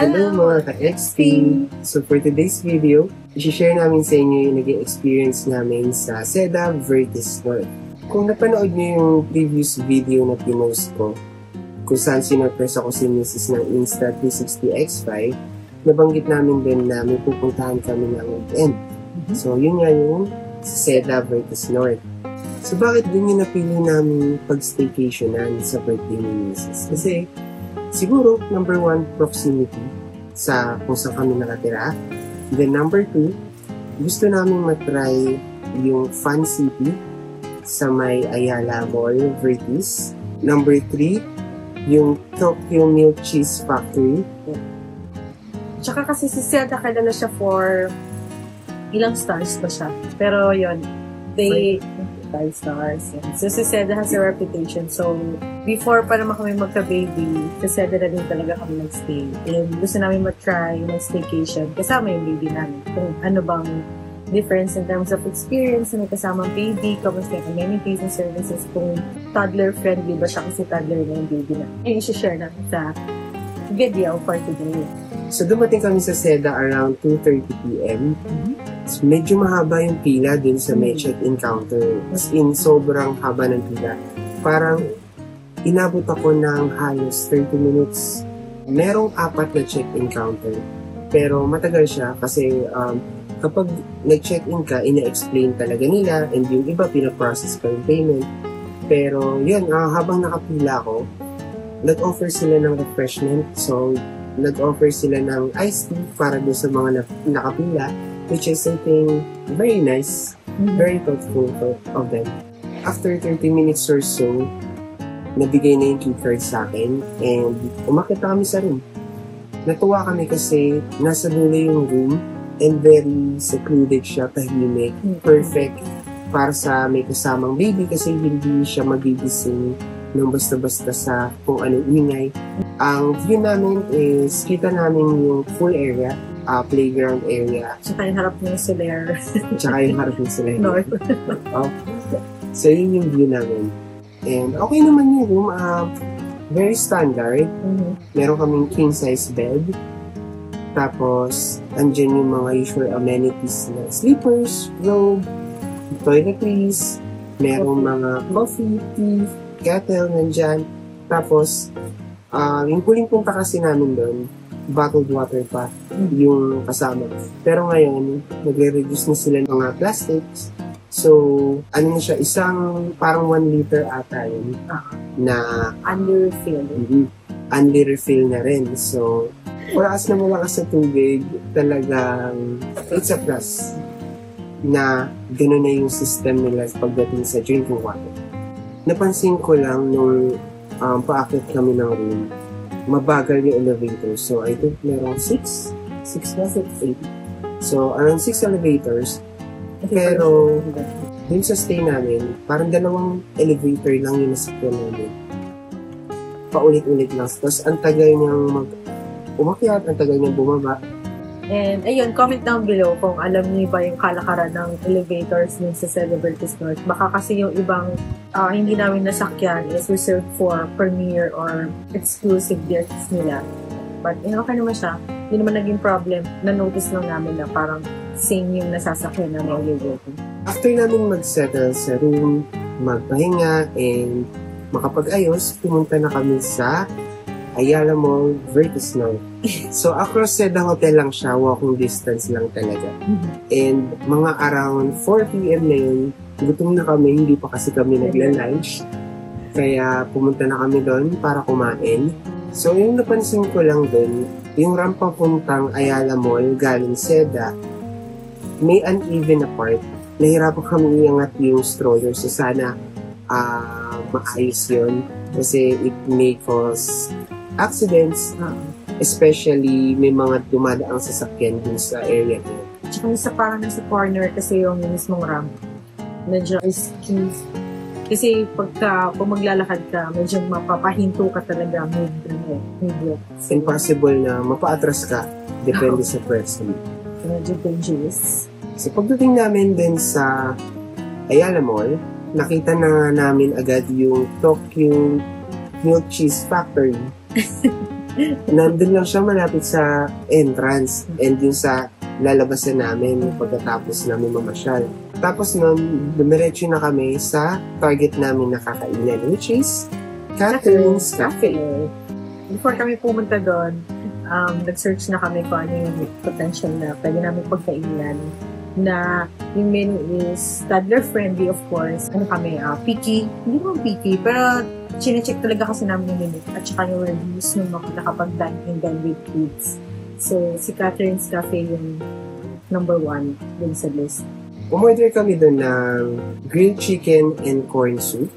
Hello mga ka-XP! So for today's video, i-share namin sa inyo yung naging experience namin sa Seda Vertis North. Kung napanood niyo yung previous video na pinost ko, kung saan sinurpress ako si Mrs. ng Insta360X5, nabanggit namin din na may pupuntahan kami ng weekend. So yun nga yung Seda Vertis North. So bakit din yung napili namin pag-staycationan sa birthday ni Mrs.? Kasi siguro, number 1, proximity sa kung saan kami nakatira. Then number 2, gusto namin matry yung Fun City sa may Ayala Mall, Vertis. Number 3, yung Tokyo Milk Cheese Factory. Tsaka kasi si Seda, kilala siya for ilang stars ba siya? Pero yun, 5 stars. Yan. So, si Seda has a reputation. So, before pa naman kami magka-baby, si Seda na din talaga kami nag-stay. And gusto namin mag-try, mag-staycation, kasama yung baby namin. Kung ano bang difference in terms of experience na may kasamang baby, kamusta yung amenities and services, kung toddler-friendly ba siya kasi toddler na yung baby na. Yung isi-share natin sa video for today. So, dumating kami sa Seda around 2:30 p.m. So, medyo mahaba yung pila dun sa may check-in counter. As in, sobrang haba ng pila. Parang, inabot ako ng halos 30 minutes. Merong 4 na check-in counter. Pero matagal siya kasi kapag nag-check-in ka, ina-explain talaga nila and yung iba, pinaprocess pa yung payment. Pero yun, habang nakapila ako, nag-offer sila ng refreshment. So, nag-offer sila ng iced tea para doon sa mga nakapila, which is something very nice, very thoughtful of them. After 30 minutes or so, nabigay na yung key card sa akin and umakit na kami sa room. Natuwa kami kasi nasa dulo yung room and very secluded siya, tahimik, perfect para sa may kasamang baby kasi hindi siya magigising ng basta-basta sa kung anong ingay. Ang view namin is kita namin yung full area, playground area. Tsaka yung harap ng Soler. Tsaka yung harap ng Soler. North. So, yun yung view namin. And okay naman yung room. Very standard. Meron kaming king-size bed. Tapos, andyan yung mga usual amenities na sleepers, robe, toiletries, merong mga coffee, tea, kettle, nandyan. Tapos, yung huling punta kasi namin doon, bottled water pa yung kasama. Pero ngayon, nagre-reduce na sila ng mga plastics. So, ano na siya, isang parang 1 liter ata yun na Under-refill. Under-refill na rin. So, for us na malakas sa tubig, talagang it's a plus na gano'n na yung system nila pagdating sa drinking water. Napansin ko lang nung paakit kami ng room, mabagal yung elevator. So, I think merong 6 na, 8. So, around 6 elevators. Pero, dun sa stay namin, parang 2 elevator lang yung nasakyan namin. Paulit-ulit lang. Tapos, ang tagal niyang umakyat, ang tagal niyang bumaba. And, ayun, comment down below kung alam niyo ba yung kalakaran ng elevators din sa Seda Vertis North. Baka kasi yung ibang hindi namin nasakyan is reserved for premiere or exclusive guests nila. But, okay naman siya. Hindi naman naging problem. Na-notice lang namin na parang same yung nasasakyan ng elevator. After namin mag-settle sa room, magpahinga, and makapag-ayos, pumunta na kami sa Ayala Mall, Vertis North. So, across Seda Hotel lang siya, walking distance lang talaga. And mga around 4 p.m. na yun, gutom na kami, hindi pa kasi kami nagla-lunch. Kaya pumunta na kami doon para kumain. So, yung napansin ko lang doon, yung ramp papuntang Ayala Mall galing Seda, may uneven na part. Nahirapan kami iangat yung stroller. So, sana maayos yun. Kasi it may cause accidents, especially may mga dumadaang sasakyan dun sa area na yun. Tsaka isa parang nasa corner kasi yung mismong ramp. Medyo risky. Kasi kung maglalakad ka, medyo mapapahinto ka talaga mid-walk. Impossible na mapaatras ka, depende sa person. Medyo dangerous. So pagdating namin din sa Ayala Mall, nakita na namin agad yung Tokyo Milk Cheese Factory Nandun lang siya malapit sa entrance and yung sa lalabasan namin pagkatapos namin mamasyal. Tapos nun, dumiretso na kami sa target namin na kakainan, which is Catherine's Cafe. Before kami pumunta doon, nag-search na kami kung ano yung potential na pwede namin pagkainan na yung menu is toddler friendly, of course. Ano kami, picky. Hindi naman picky, pero chinecheck talaga kasi namin yung menu at saka yung reviews ng mga nakapag-dine with kids. So, si Catherine's Cafe yung number 1 dun sa list. Umorder kami doon ng grilled chicken and corn soup,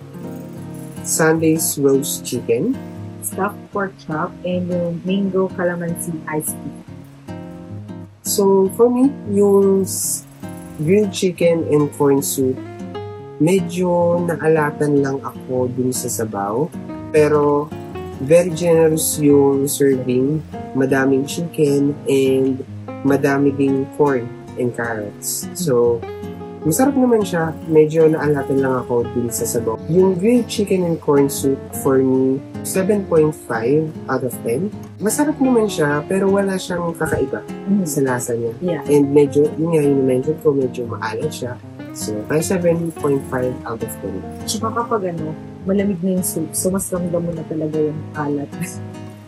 Sunday's roast chicken, Stuffed pork chop, and yung mango calamansi iced tea. So, for me, yung grilled chicken and corn soup, medyo naalatan lang ako dun sa sabaw. Pero, very generous yung serving. Madaming chicken and madami ding corn and carrots. So, masarap naman siya. Medyo naalatan lang ako dun sa sabaw. Yung grilled chicken and corn soup, for me, 7.5 out of 10. Masarap naman siya, pero wala siyang kakaiba sa lasa niya. Yeah. And medyo, yun nga yung mention ko, medyo maalat siya. So, kaya 7.5 out of 10. Tsaka kapag malamig na yung soup, so mas ramdam mo na talaga yung alat.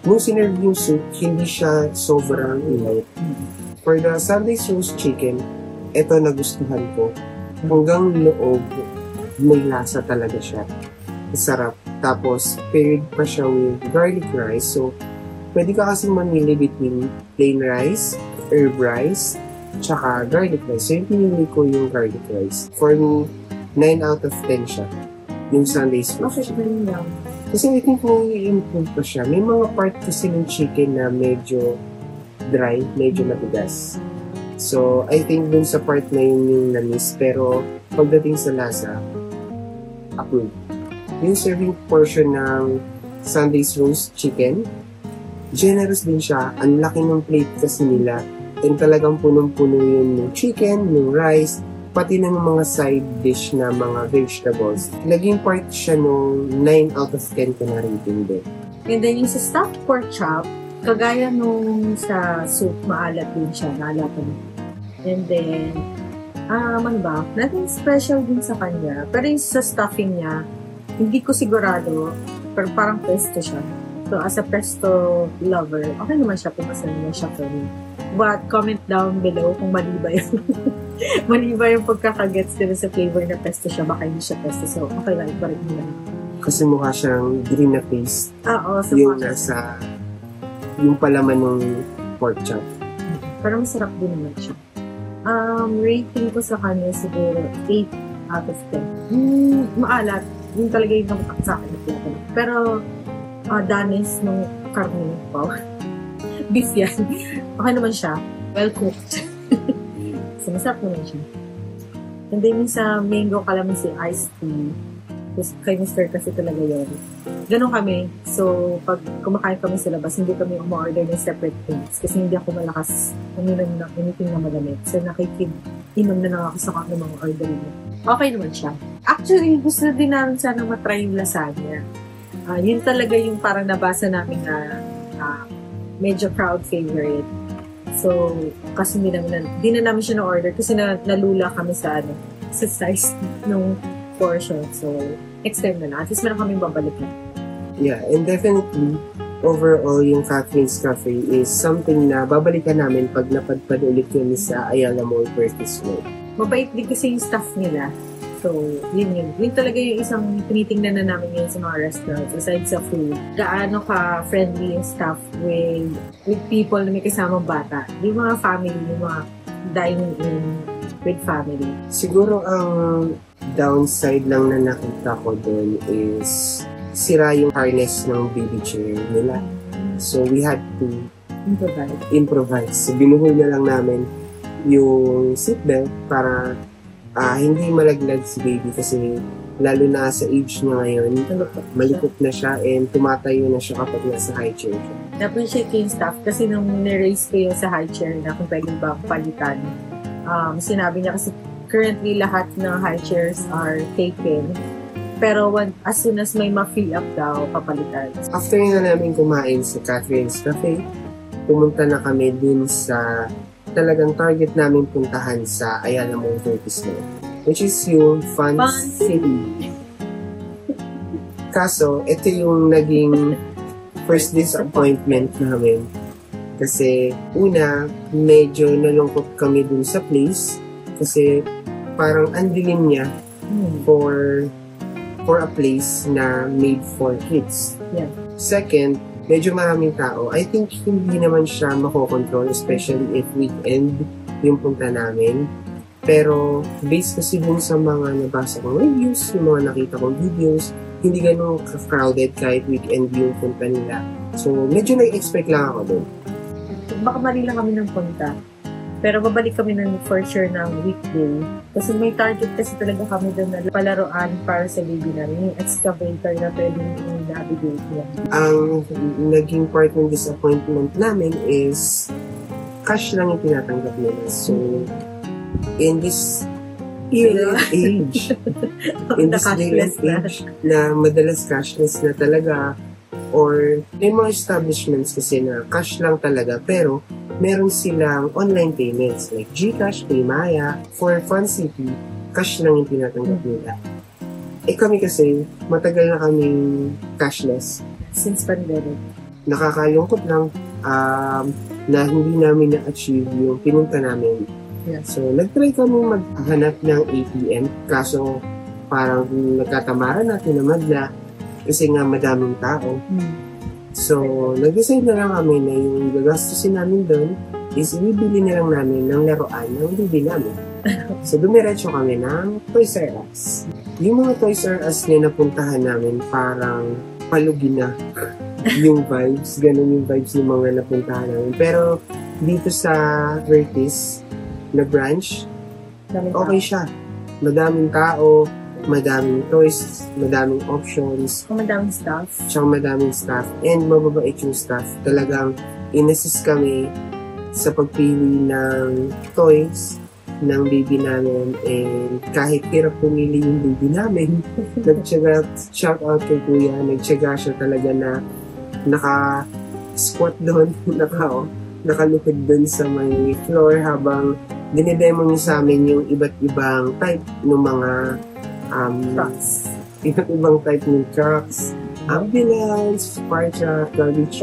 Nung sinerve yung soup, hindi siya sobrang light. For the Sunday's roast chicken, ito nagustuhan ko. Hanggang loob, may lasa talaga siya. Sarap. Tapos, paired pa siya with garlic rice. So, pwede ka kasing mamili between plain rice, herb rice, tsaka garlic rice. So, yung pinili ko yung garlic rice. For me, 9 out of 10 siya. Yung Sunday's roast chicken. Bakit lang? Kasi I think may improve pa siya. May mga part kasi ng chicken na medyo dry, medyo matigas. So, I think dun sa part na yun yung na-miss. Pero, pagdating sa lasa, approve. Yung serving portion ng Sunday's roast chicken, generous din siya. Ang laki ng plate kasi nila. And talagang punong-puno yun yung chicken, yung rice, pati ng mga side dish na mga vegetables. Naging part siya nung 9 out of 10 ko na rating din. And then yung sa stuffed pork chop, kagaya nung sa soup, maalat din siya, naalatan. And then, ano ba? Nothing special din sa kanya. Pero yung sa stuffing niya, hindi ko sigurado, pero parang pesto siya. So, as a pesto lover, okay naman siya, pumasan naman siya for me. But, comment down below kung mali ba yung mali ba yung pagkakagets din sa flavor na pesto siya, baka hindi siya pesto. So, okay lang, parang hindi lang. Kasi mukha siyang green na paste. Oo, so yung nasa, yung palaman ng pork chop. Parang masarap din naman siya. Rating ko sa kanya siguro 8 out of 10. Maalat. Yun talaga yung namutak sa akin. Pero, danis ng karne. Wow. Beef yan. Okay naman siya. Well cooked. So, masarap naman siya. And then yung sa mango calamansi iced tea, kay Mr. kasi talaga yun. Ganon kami. So, pag kumakain kami sa labas, hindi kami umorder ng separate things. Kasi hindi ako malakas uminom ng anything na malamit. So, nakikinom na lang ako sa kami mga order niya. Okay naman siya. Actually, gusto din namin sana matry yung lasagna. Yun talaga yung parang nabasa namin na medyo crowd favorite. So, kasi di na namin siya na-order kasi nalula kami sa size ng portion. So, next time na lang. At least meron kaming babalik na. Yeah, and definitely, overall, yung Catherine's Cafe is something na babalikan namin pag napadpad ulit yun sa Ayala Mall Perkins Road. Mabait din kasi yung staff nila. So, yun. Yun talaga yung isang tinitingnan na namin yun sa mga restaurants. Aside sa food, gaano ka-friendly yung staff with people na may kasamang bata. Yung mga family, yung mga dining in with family. Siguro ang downside lang na nakita ko doon is sira yung harness ng baby chair nila. So, we had to improvise. So, binuhol na lang namin yung seatbelt para hindi malaglag si baby kasi lalo na sa age niya ngayon, malikot na siya and tumatayo na siya kapag nasa high chair siya. Na-appreciate ko yung staff kasi nung niraise ko yung sa high chair na kung pwede bang palitan, sinabi niya kasi currently lahat ng high chairs are taken. Pero as soon as may ma-free up daw, papalitan. After na namin kumain sa Catherine's Cafe, pumunta na kami dun sa talagang target namin puntahan sa Ayala Mall Turkish Mall, which is yung Fun City. Kaso, ito yung naging first disappointment namin. Kasi, una, medyo nalungkot kami dun sa place. Kasi, parang andilim niya for a place na made for kids. Yeah. Second, medyo maraming tao. I think hindi naman siya makokontrol, especially if weekend yung punta namin. Pero, based kasi dun sa mga nabasa kong reviews, yung mga nakita kong videos, hindi ganun crowded kahit weekend yung punta nila. So, medyo nag-expect lang ako dun. Baka mali lang kami ng punta. Pero babalik kami ng for sure ng weekday. Kasi may target kasi talaga kami doon na palaruan para sa baby namin. Yung excavator na pwedeng i-navigate niya. Ang naging part ng disappointment namin is cash lang yung tinatanggap nila. So, in this age, in this day and age, na madalas cashless na talaga, or may mga establishments kasi na cash lang talaga, pero meron silang online payments like GCash, Paymaya. For Fun City, cash lang yung tinatanggap nila. Eh kami kasi, matagal na kaming cashless. Since pandemic. Nakakalungkot lang na hindi namin na-achieve yung pinunta namin. Yeah. So, nag-try kami maghanap ng ATM, kaso parang nagkatamaran natin na madla kasi nga madaming tao. So, nag-decide na lang kami na yung gagastusin namin doon is ibibili na lang namin ng laruan ng baby namin. So, dumiretso kami ng Toys R Us. Yung mga Toys R Us na napuntahan namin, parang palugin na yung vibes. Ganun yung vibes ng mga napuntahan namin. Pero, dito sa Vertis na branch, okay siya. Madaming tao, madaming toys, madaming options, madaming staff. Tsaka madaming staff. And mababait yung staff. Talagang in-assist kami sa pagpili ng toys ng baby namin. And kahit hirap pumili yung baby namin, nagtsaga, shout out kay Kuya, nagtsaga siya talaga na naka-squat doon, nakalupid doon sa may floor habang dinidemo niya sa amin yung iba't ibang type ng mga trucks. Iba't ibang type ng trucks. Ambulance, fire truck, garbage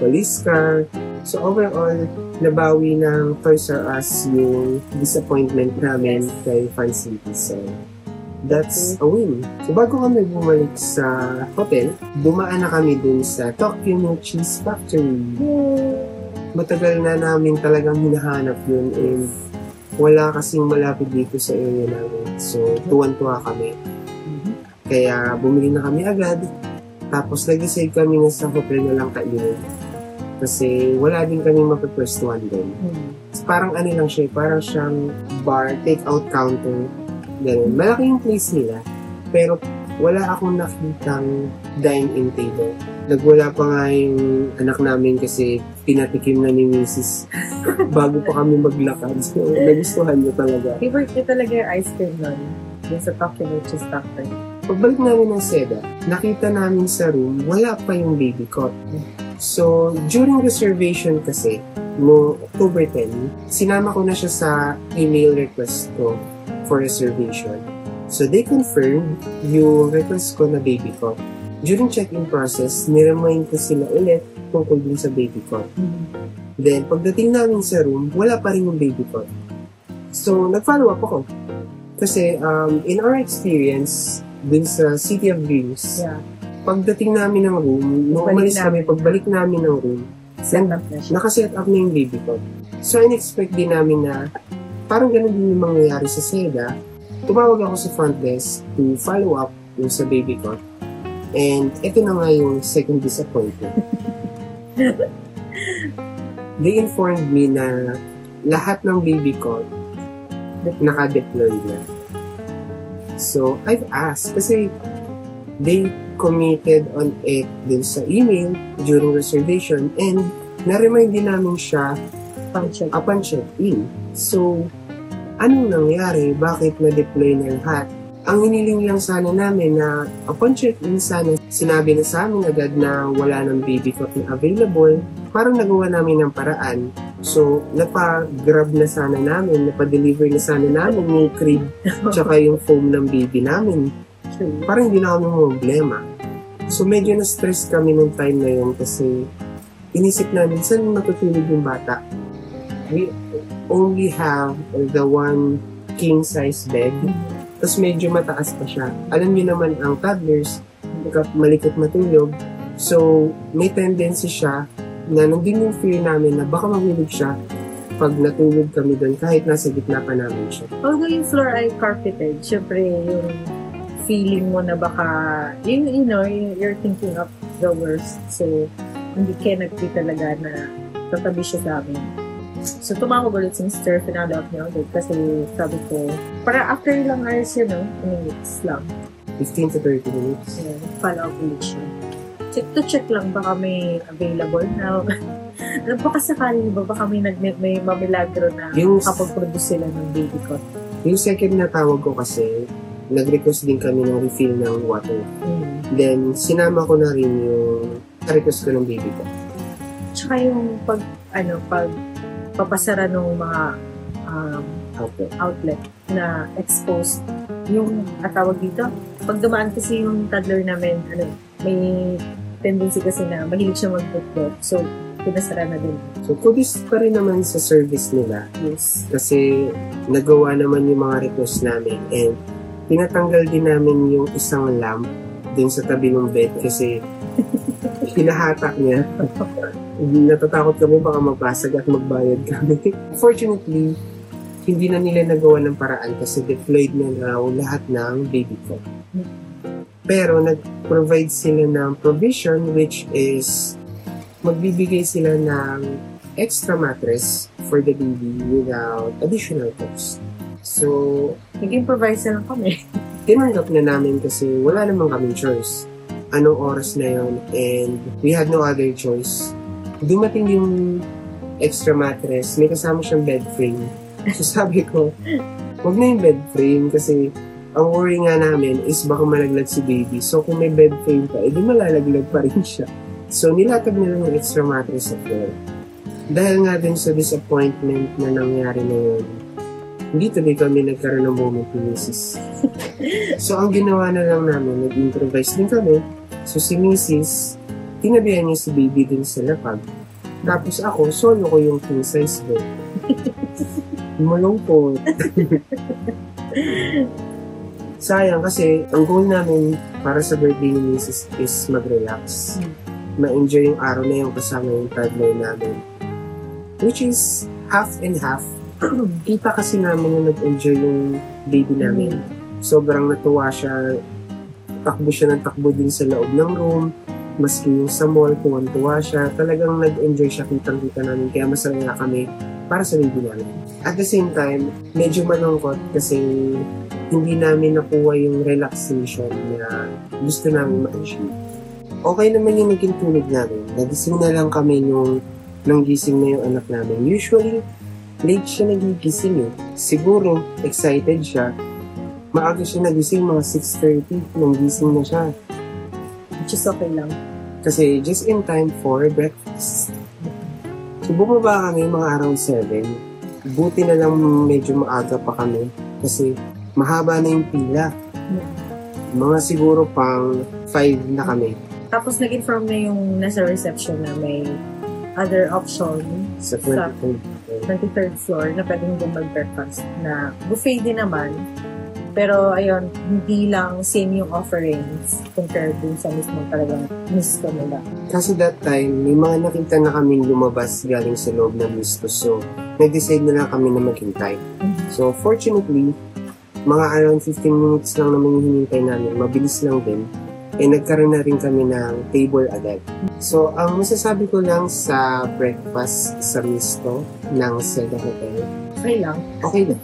police car. So overall, nabawi ng Toys R Us yung disappointment namin kay Fun City. So, that's a win. So bago kami bumalik sa hotel, dumaan na kami dun sa Tokyo no Cheese Factory. Matagal na namin talagang hinahanap yun and wala kasing malapit dito sa area namin. So, tuwan-tuwa kami. Kaya, bumili na kami agad. Tapos, nag-decide kami na sa hotel na lang kainin. Kasi, wala din kami mapapwestuhan doon. Parang ano lang siya, parang siyang bar, take-out counter. Ganun. Malaki yung place nila. Pero, wala akong nakitang dine-in table. Nagwala pa nga yung anak namin kasi pinatikim na ni Mrs. bago pa kami maglakad. So, nagustuhan niya talaga. Favorite niya talaga yung ice cream nun. Yung sa Tokyo Cheese Factory. Pagbalik namin ng Seda, nakita namin sa room, wala pa yung baby cot. So, during reservation kasi, no October 10, sinama ko na siya sa email request ko for reservation. So, they confirmed yung request ko na baby cot. During check-in process, niremind ko sila ulit tungkol din sa baby cot. Then, pagdating namin sa room, wala pa rin yung baby cot. So, nag-follow up ako. Kasi, in our experience, dun sa City of Dreams, pagdating namin ng room, nung umalis kami, pagbalik namin ng room, nakaset up na yung baby cot. So, in-expect din namin na parang ganun din yung mangyayari sa Seda. Tumawag ako sa front desk to follow up yung sa baby cot. And ito na nga yung second disappointment. They informed me na lahat ng baby cot naka-deploy na. So, I've asked kasi they committed on it din sa email during reservation and na-remind din namin siya upon check-in. So, anong nangyari? Bakit na-deploy na lahat? Ang hiniling lang sana namin na upon check-in sana, sinabi na sa amin agad na wala ng baby cot na available. Parang nagawa namin ng paraan. So, napa-grab na sana namin, napa-deliver na sana namin yung crib tsaka yung foam ng baby namin. Parang hindi na kami problema. So, medyo na-stress kami nung time na yun kasi inisip namin, saan matutulog yung bata? We only have the one king-size bed. Tapos medyo mataas pa siya. Alam niyo naman ang toddlers, malikot matulog. So, may tendency siya na nandun yung fear namin na baka mahulog siya pag natulog kami doon kahit nasa gitna pa namin siya. Although yung floor ay carpeted, syempre yung feeling mo na baka, you're thinking of the worst. So, hindi kayo nagpi talaga na tatabi siya sa amin. So, tumawag ulit si Mr. Finale up niya ulit kasi sabi ko, para after ilang hours minutes lang. 15 to 30 minutes. Yeah, follow up ulit siya. To check lang baka may available na. Baka sakaling ba baka may mamilagro na kapag-produce sila ng baby cot. Yung second na tawag ko kasi, nag-request din kami ng refill ng water. Then, sinama ko na rin yung request ko ng baby cot. Tsaka yung pag papasara ng mga outlet na exposed yung tawag dito. Pag dumaan kasi yung toddler namin, may tendency kasi na mahilig siya mag-book. So, pinasara na din. So, kudos pa rin naman sa service nila. Yes. Kasi nagawa naman yung mga request namin and pinatanggal din namin yung isang lamp dun sa tabi ng bed kasi hinahatak niya. Natatakot kami baka magbasag at magbayad kami. Fortunately, hindi na nila nagawa ng paraan kasi deployed na raw lahat ng baby cot. Pero nag-provide sila ng provision which is magbibigay sila ng extra mattress for the baby without additional cost. So, nag-improvise na lang kami. Tinanggap na namin kasi wala namang kaming choice. Anong oras na yon and we had no other choice. Dumating yung extra mattress, may kasama siyang bed frame. So sabi ko, huwag na yung bed frame kasi ang worry nga namin is baka malaglag si baby. So kung may bed frame pa, edi malalaglag pa rin siya. So nilatag nila yung extra mattress sa floor. Dahil nga din sa disappointment na nangyari na yun, hindi tuloy kami nagkaroon ng moment ni Mrs. So ang ginawa na lang namin, nag-improvise din kami. So si Mrs., tinabihan niya si baby din sa lapag. Tapos ako, solo ko yung king size bed. Malungkot. Sayang kasi ang goal namin para sa birthday ni Mrs. is mag-relax. Ma-enjoy yung araw na yung kasama yung toddler namin. Which is half and half. Kita kasi namin na nag-enjoy yung baby namin. Sobrang natuwa siya. Takbo siya ng takbo din sa loob ng room. Maski yung sa mall, tuwan-tuwa siya. Talagang nag-enjoy siya, kitang-kita namin. Kaya masaya kami para sa baby namin. At the same time, medyo malungkot kasi hindi namin nakuha yung relaxation na gusto namin ma-achieve. Okay naman yung naging tulog namin. Nagising na lang kami nung gising na yung anak namin. Usually, late siya nagigising eh. Siguro, excited siya. Maaga siya nagising, mga 6:30, nang gising na siya. Which is okay lang. Kasi just in time for breakfast. So, bumaba kami mga around 7. Buti na lang medyo maaga pa kami. Kasi mahaba na yung pila. Mga siguro pang 5 na kami. Tapos nag-inform na yung nasa reception na may other option Sa 23rd floor na pwedeng din mag-breakfast na buffet din naman. Pero ayun, hindi lang same yung offerings compared dun sa mismo talagang misto nila. Kasi that time, may mga nakita na kaming lumabas galing sa loob ng misto. So, nag-decide na lang kami na maghintay. So, fortunately, mga around 15 minutes lang naman yung hinintay namin. Mabilis lang din. Nagkaroon na rin kami ng table agad. So, ang masasabi ko lang sa breakfast sa misto ng Seda Hotel. Okay lang. Okay lang.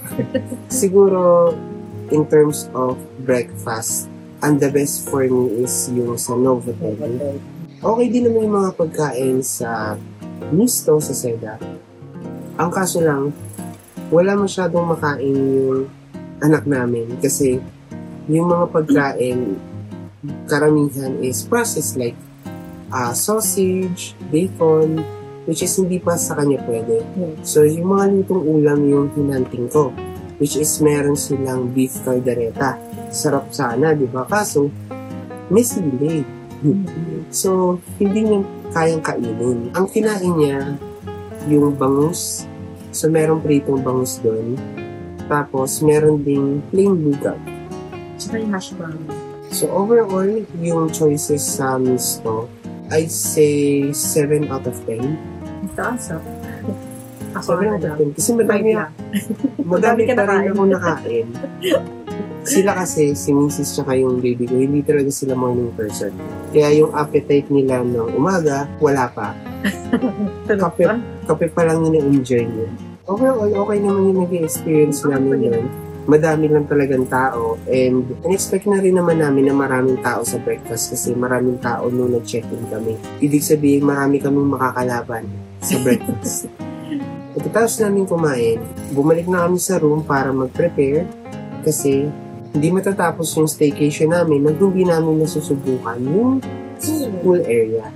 Siguro, in terms of breakfast, and the best for me is yung sa Novotel. Okay din naman yung mga pagkain sa misto sa Seda. Ang kaso lang, wala masyadong makain yung anak namin kasi yung mga pagkain, karamihan is processed like sausage, bacon, which is hindi pa sa kanya pwede. So, yung mga lutong ulam yung hinanting ko, which is meron silang beef caldereta. Sarap sana, di ba? Kaso, may sili. So, hindi niya kayang kainin. Ang kinain niya, yung bangus. So, meron pritong bangus doon. Tapos, meron ding plain bugab. Tsaka yung hash brown. So, overall, yung choices sa meals ko, I'd say 7 out of 10. Taas, ah. Ako 7 out of 10. Kasi madami ka pa rin nakain. ako nakain. Sila kasi, si Mrs. tsaka yung baby ko, hindi talaga sila morning person. Kaya yung appetite nila ng umaga, wala pa. Kape pa lang yung na-enjoy niya. Overall, okay naman yung nag-experience namin yun. Madami lang talagang tao. And in-expect na rin naman namin na maraming tao sa breakfast kasi maraming tao nung nag-check-in kami. Ibig sabihin, marami kaming makakalaban sa breakfast. Pagkatapos namin kumain, bumalik na kami sa room para mag-prepare kasi hindi matatapos yung staycation namin nang hindi namin nasusubukan yung pool area.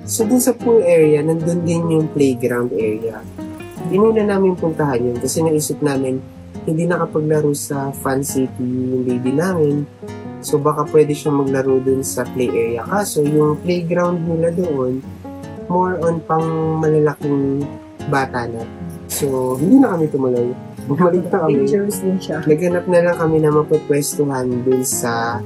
So, dun sa pool area, nandun din yung playground area. Inuna namin puntahan yun kasi naisip namin hindi nakapaglaro sa Fun City yung baby namin. So, baka pwede siyang maglaro dun sa play area. Kaso, yung playground nila doon, more on pang malalaking bata na. So, hindi na kami tumuloy. Bumalik na kami. Dangerous din siya. Naghanap na lang kami na mapapwestuhan dun sa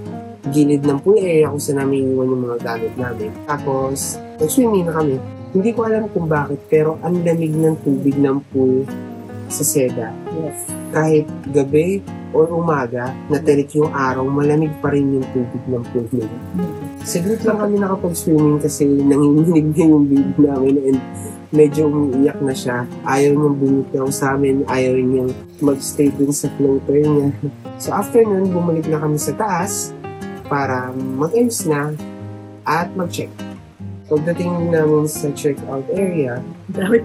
gilid ng pool area kung saan namin iwan yung mga gamit namin. Tapos, nag-swimming na kami. Hindi ko alam kung bakit, pero ang lamig ng tubig ng pool sa Seda. Yes. Kahit gabi o umaga, natirik yung araw, malamig pa rin yung tubig ng pool nila. Saglit lang kami nakapag-swimming kasi nanginginig na yung baby namin and medyo umiiyak na siya. Ayaw niyang bumitaw sa amin, ayaw niyang mag-stay dun sa floater niya. So after nun, bumalik na kami sa taas para mag-ayos na at mag-check. Pagdating namin sa check-out area, madami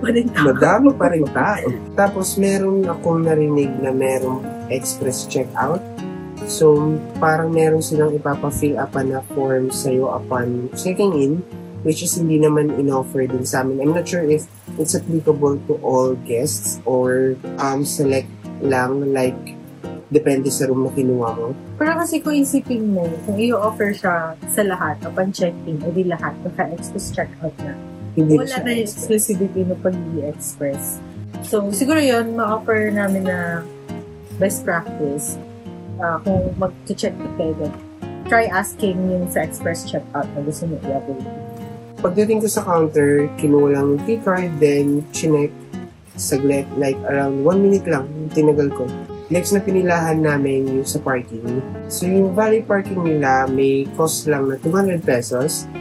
pa rin tao. Tapos meron akong narinig na merong express check-out. So parang meron silang ipapa-fill up na form sa'yo upon checking in, which is hindi naman in-offer din sa amin. I'm not sure if it's applicable to all guests or select lang, like depende sa room na kinuha mo. Pero kasi kung isipin mo, kung i-offer siya sa lahat upon check-in, o di lahat, naka-express check-out na. Hindi Wala na yung exclusivity ng pag-i-express. So, siguro yun, ma-offer namin na best practice kung mag-check ka kayo. Try asking yung sa express check-out na gusto mo i-avail. Pagdating ko sa counter, kinuha lang yung key card, then chinek saglit, like around 1 minute lang, tinagal ko. Next na pinilahan namin yung sa parking. So yung valley parking nila may cost lang na 200 pesos.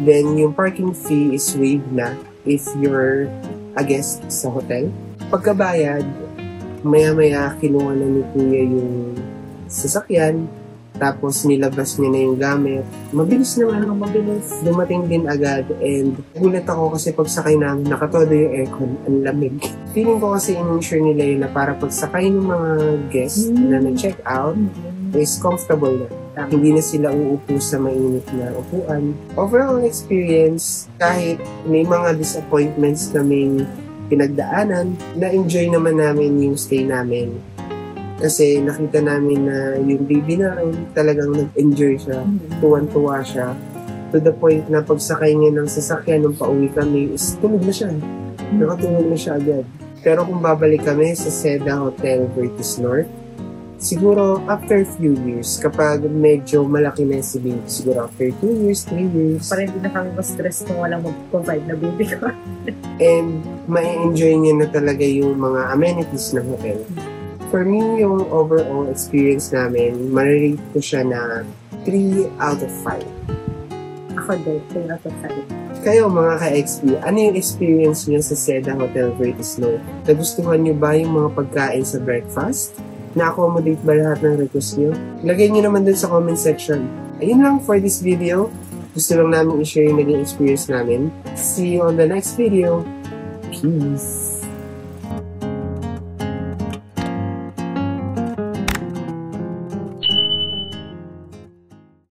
Then yung parking fee is waived na if you're a guest sa hotel. Pagkabayad, maya-maya kinuha na ni Kuya yung sasakyan. Tapos nilabas niya na yung gamit. Mabilis naman. Mabilis. Dumating din agad and gulat ako kasi pagsakay namin, nakatodo yung aircon, ang lamig. Feeling ko kasi in-insure nila yun na para pagsakay ng mga guests na nag-check out is comfortable na. Hindi na sila uupo sa mainit na upuan. Overall experience, kahit may mga disappointments kaming pinagdaanan, na-enjoy naman namin yung stay namin. Kasi nakita namin na yung baby namin talagang nag-enjoy siya. Tuwan-tuwa siya. To the point na pagsakay niya ng sasakyan nung pauwi kami is tulog na siya. Nakatulog na siya agad. Pero kung babalik kami sa Seda Hotel Vertis North, siguro after few years, kapag medyo malaki na si baby, siguro after 2 years, 3 years. Parang hindi na kami ma-stress kung walang mag-provide na baby ko. And ma-enjoy niya na talaga yung mga amenities ng hotel. For me, yung overall experience namin, marirate ko siya na 3 out of 5. Ako din, 3 out of 5. Kayo mga ka-XP, ano yung experience niyo sa Seda Hotel Vertis North? Nagustuhan niyo ba yung mga pagkain sa breakfast? Na-accommodate ba lahat ng request niyo? Lagay niyo naman dun sa comment section. Ayun lang for this video. Gusto lang namin i-share yung naging experience namin. See you on the next video. Peace!